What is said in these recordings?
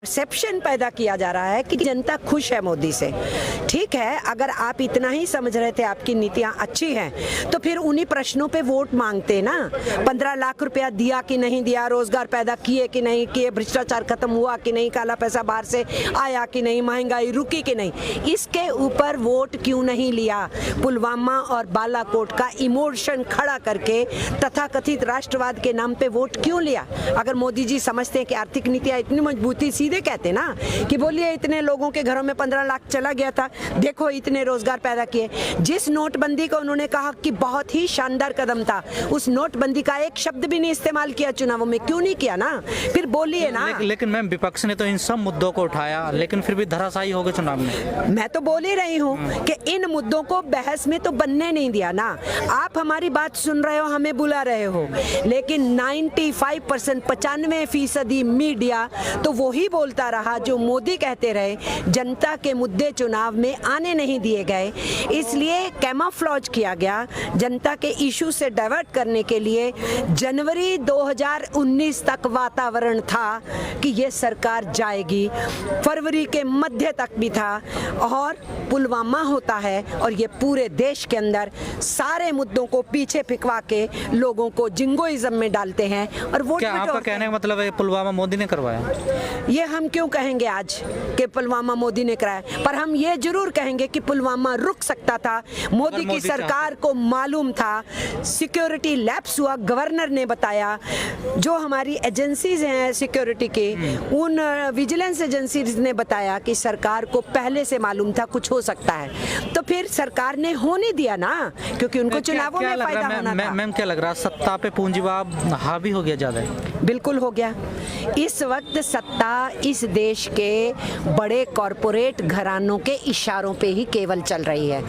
Perception पैदा किया जा रहा है कि जनता खुश है मोदी से। ठीक है, अगर आप इतना ही समझ रहे थे आपकी नीतियां अच्छी हैं तो फिर उन्हीं प्रश्नों पे वोट मांगते ना। 15 लाख रुपया दिया कि नहीं दिया, रोजगार पैदा किए कि नहीं किए, भ्रष्टाचार खत्म हुआ कि नहीं, काला पैसा बाहर से आया कि नहीं, महंगाई रुकी कि नहीं, इसके ऊपर वोट क्यों नहीं लिया? पुलवामा और बालाकोट का इमोशन खड़ा करके तथाकथित राष्ट्रवाद के नाम पे वोट क्यों लिया? अगर मोदी जी समझते हैं कि आर्थिक नीतियां इतनी मजबूती, सीधे कहते ना कि बोलिए इतने लोगों के घरों में 15 लाख चला गया था, देखो इतने रोजगार पैदा किए। जिस नोटबंदी को उन्होंने कहा कि बहुत ही शानदार कदम था, उस नोटबंदी का एक शब्द भी नहीं इस्तेमाल किया चुनावों में, क्यों नहीं किया ना? फिर बोलिए ना। लेकिन मैम विपक्ष ने तो इन सब मुद्दों को उठाया, लेकिन फिर भी धराशायी हो गए चुनाव में। मैं तो बोल ही रही हूँ कि इन मुद्दों को बहस में तो बनने नहीं दिया ना। आप हमारी बात सुन रहे हो, हमें बुला रहे हो, लेकिन 95% 95% मीडिया तो वही बोलता रहा जो मोदी कहते रहे। जनता के मुद्दे चुनाव में आने नहीं दिए गए, इसलिए कैमोफ्लेज किया गया जनता के इशू से डाइवर्ट करने के लिए। जनवरी 2019 तक वातावरण था कि ये सरकार जाएगी, फरवरी के मध्य तक भी था, और पुलवामा होता है और ये पूरे देश के अंदर सारे मुद्दों को पीछे फिकवा के लोगों को जिंगोइज्म में डालते हैं और वोट। क्या आपका कहने का मतलब है पुलवामा मोदी ने करवाया? ये हम क्यों कहेंगे आज कि पुलवामा मोदी ने कराया, पर हम ये जरूर कहेंगे कि पुलवामा रुक सकता था। मोदी की सरकार को मालूम था, सिक्योरिटी लैप्स हुआ, गवर्नर ने बताया, जो हमारी एजेंसीज हैं सिक्योरिटी की, उन विजिलेंस एजेंसीज ने बताया कि सरकार को पहले से मालूम था कुछ हो सकता है, तो फिर सरकार ने होने दिया ना, क्योंकि उनको चुनावों में फायदा होना था। मैम क्या लग रहा है, सत्ता पे पूंजीवाद हावी हो गया ज्यादा? बिल्कुल हो गया। इस वक्त सत्ता इस देश के बड़े कॉरपोरेट घरानों के इशारों पे ही केवल चल रही है।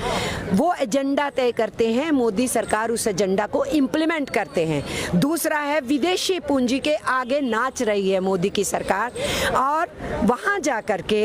वो एजेंडा तय करते हैं, मोदी सरकार उस एजेंडा को इम्प्लीमेंट करते हैं। दूसरा है विदेशी पूंजी के आगे नाच रही है मोदी की सरकार, और वहाँ जा कर के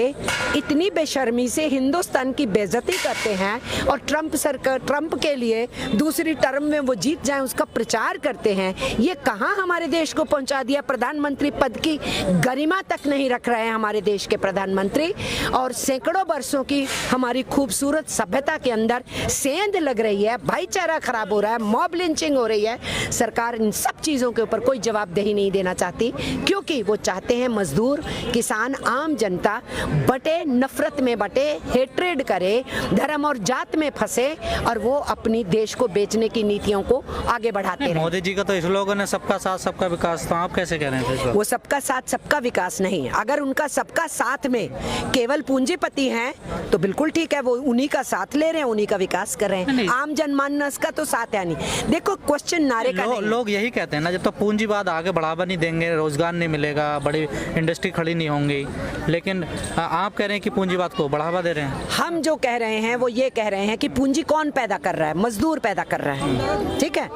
इतनी बेशर्मी से हिंदुस्तान की बेइज्जती करते हैं और ट्रंप के लिए दूसरी टर्म में वो जीत जाए उसका प्रचार करते हैं। ये कहाँ हमारे देश को पहुँचा दिया? प्रधानमंत्री पद की गरिमा तक नहीं रख रहे हैं हमारे देश के प्रधानमंत्री, और सैकड़ों वर्षों की हमारी खूबसूरत सभ्यता के अंदर सेंध लग रही है, भाईचारा खराब हो रहा है, मॉब लिंचिंग हो रही है। सरकार इन सब चीज़ों के ऊपर कोई जवाबदेही नहीं देना चाहती, क्योंकि वो चाहते हैं मजदूर, किसान, आम जनता बटे, नफरत में बटे, हेट्रेड करे, धर्म और जात में फंसे, और वो अपनी देश को बेचने की नीतियों को आगे बढ़ाते हैं। मोदी जी का तो स्लोगन है सबका साथ सबका विकास, तो आप कैसे कह रहे हैं? वो सबका साथ सबका विकास नहीं। अगर उनका सबका साथ में केवल पूंजीपति हैं तो बिल्कुल ठीक है, वो उन्हीं का साथ ले रहे हैं, उन्हीं का विकास कर रहे हैं। आम जनमानस का तो साथ है नहीं। देखो क्वेश्चन नारे का नहीं। लोग यही कहते हैं ना, जब तक पूंजीवाद आगे बढ़ावा नहीं देंगे, रोजगार नहीं मिलेगा, बड़ी इंडस्ट्री खड़ी नहीं होंगी, लेकिन आप कह रहे हैं कि पूंजीवाद को बढ़ावा दे रहे हैं। हम जो कह रहे हैं वो ये कह रहे हैं कि पूंजी कौन पैदा कर रहा है? मजदूर पैदा कर रहा है, ठीक है।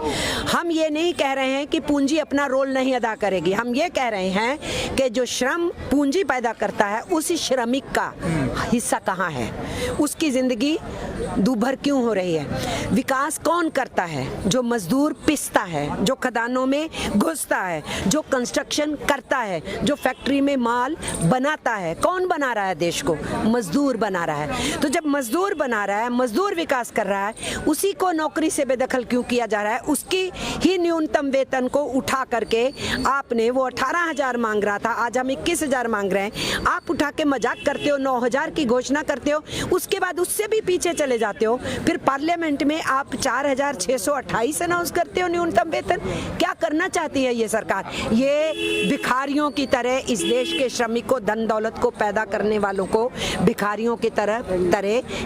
हम ये नहीं कह रहे हैं कि पूंजी अपना रोल नहीं अदा करेगी। हम ये कह रहे हैं कि जो श्रम पूंजी पैदा करता है, उसी श्रमिक का हिस्सा कहाँ है, उसकी जिंदगी दूभर क्यों हो रही है? विकास कौन करता है? जो मजदूर पिसता है, जो खदानों में घुसता है, जो कंस्ट्रक्शन करता है, जो फैक्ट्री में माल बनाता है। कौन बना रहा है देश को? मजदूर बना रहा है। तो जब मजदूर बना रहा है, मजदूर विकास कर रहा है, उसी को नौकरी से बेदखल क्यों किया जा रहा है? उसकी ही न्यूनतम वेतन को उठा करके आपने, वो 18,000 मांग रहा था, आज हम 21,000 मांग रहे हैं, आप उठा के मजाक करते हो, 9,000 की घोषणा करते हो, उसके बाद उससे भी पीछे चले जाते हो। फिर पार्लियामेंट में आप 4,628 अनाउंस करते हो न्यूनतम वेतन। क्या करना चाहती है ये सरकार? ये भिखारियों की तरह इस देश के श्रमिकों, धन दौलत को पैदा करने वालों को भिखारियों की तरह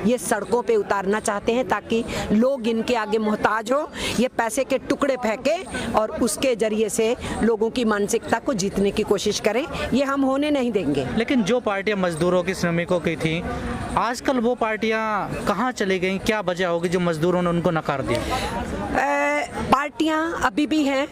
ये सड़कों पे उतारना चाहते हैं, ताकि लोग इनके आगे मोहताज हो, ये पैसे के टुकड़े फेंके और उसके जरिए से लोगों की मानसिकता को जीतने की कोशिश करें। ये हम होने नहीं देंगे। लेकिन जो पार्टियां मजदूरों की, श्रमिकों की थी, आजकल वो पार्टियां कहाँ चली गई? क्या वजह होगी जो मजदूरों ने उनको नकार दिया? पार्टियां अभी भी हैं,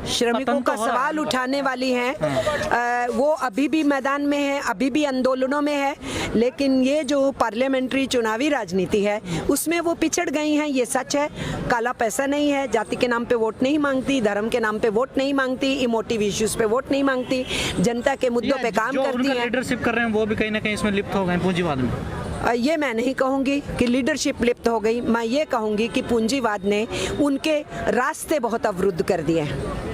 श्रमिकों पतन तो का हो रहा है सवाल उनका। उठाने वाली हैं, वो अभी भी मैदान में है, अभी भी आंदोलनों में है, लेकिन ये जो पार्लियामेंट्री चुनावी राजनीति है उसमें वो पिछड़ गई हैं, ये सच है। काला पैसा नहीं है, जाति के नाम पे वोट नहीं मांगती, धर्म के नाम पे वोट नहीं मांगती, इमोटिव इश्यूज पे वोट नहीं मांगती, जनता के मुद्दों पे काम जो करती उनका है। लीडरशिप कर रहे हैं वो भी कहीं ना कहीं इसमें लिप्त हो गए पूंजीवाद में। ये मैं नहीं कहूँगी कि लीडरशिप लिप्त हो गई, मैं ये कहूँगी कि पूंजीवाद ने उनके रास्ते बहुत अवरुद्ध कर दिए हैं,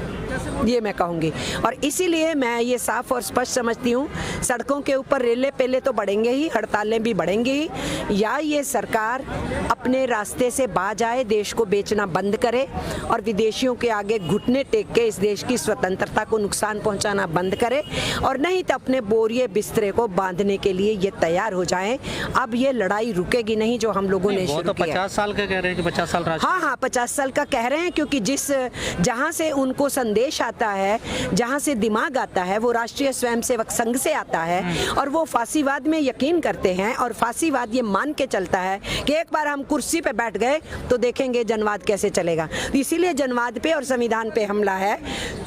ये मैं कहूँगी। और इसीलिए मैं ये साफ और स्पष्ट समझती हूँ, सड़कों के ऊपर रेले पेले तो बढ़ेंगे ही, हड़तालें भी बढ़ेंगी ही, या ये सरकार अपने रास्ते से बाज आए, देश को बेचना बंद करे और विदेशियों के आगे घुटने टेक के इस देश की स्वतंत्रता को नुकसान पहुंचाना बंद करे, और नहीं तो अपने बोरिए बिस्तरे को बांधने के लिए ये तैयार हो जाएं। अब ये लड़ाई रुकेगी नहीं जो हम लोगों ने वो शुरू तो की है। 50 साल का कह रहे हैं कि 50 साल राज। हाँ, 50 साल का कह रहे हैं, क्योंकि जहाँ से उनको संदेश आता है, जहाँ से दिमाग आता है, वो राष्ट्रीय स्वयंसेवक संघ से आता है, और वो फांसीवाद में यकीन करते हैं, और फांसीवाद ये मान के चलता है कि एक बार हम कुर्सी पे बैठ गए तो देखेंगे जनवाद कैसे चलेगा। इसीलिए जनवाद पे और संविधान पे हमला है,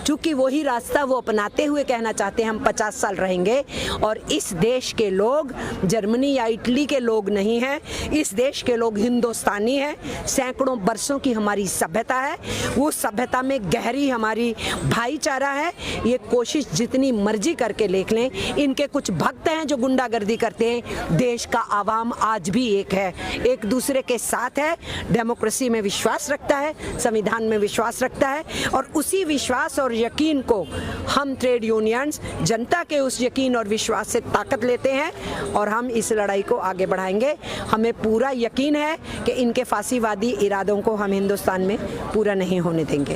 चूंकि वही रास्ता वो अपनाते हुए कहना चाहते हैं हम 50 साल रहेंगे। और इस देश के लोग जर्मनी या इटली के लोग नहीं हैं, इस देश के लोग हिंदुस्तानी हैं, सैकड़ों बरसों की हमारी सभ्यता है, वो सभ्यता में गहरी हमारी भाईचारा है। ये कोशिश जितनी मर्जी करके देख लें, इनके कुछ भक्त हैं जो गुंडागर्दी करते हैं, देश का आवाम आज भी एक है, एक दूसरे के साथ है, डेमोक्रेसी में विश्वास रखता है, संविधान में विश्वास रखता है, और उसी विश्वास और यकीन को हम ट्रेड यूनियंस जनता के उस यकीन और विश्वास से ताकत लेते हैं, और हम इस लड़ाई को आगे बढ़ाएंगे। हमें पूरा यकीन है कि इनके फांसीवादी इरादों को हम हिंदुस्तान में पूरा नहीं होने देंगे।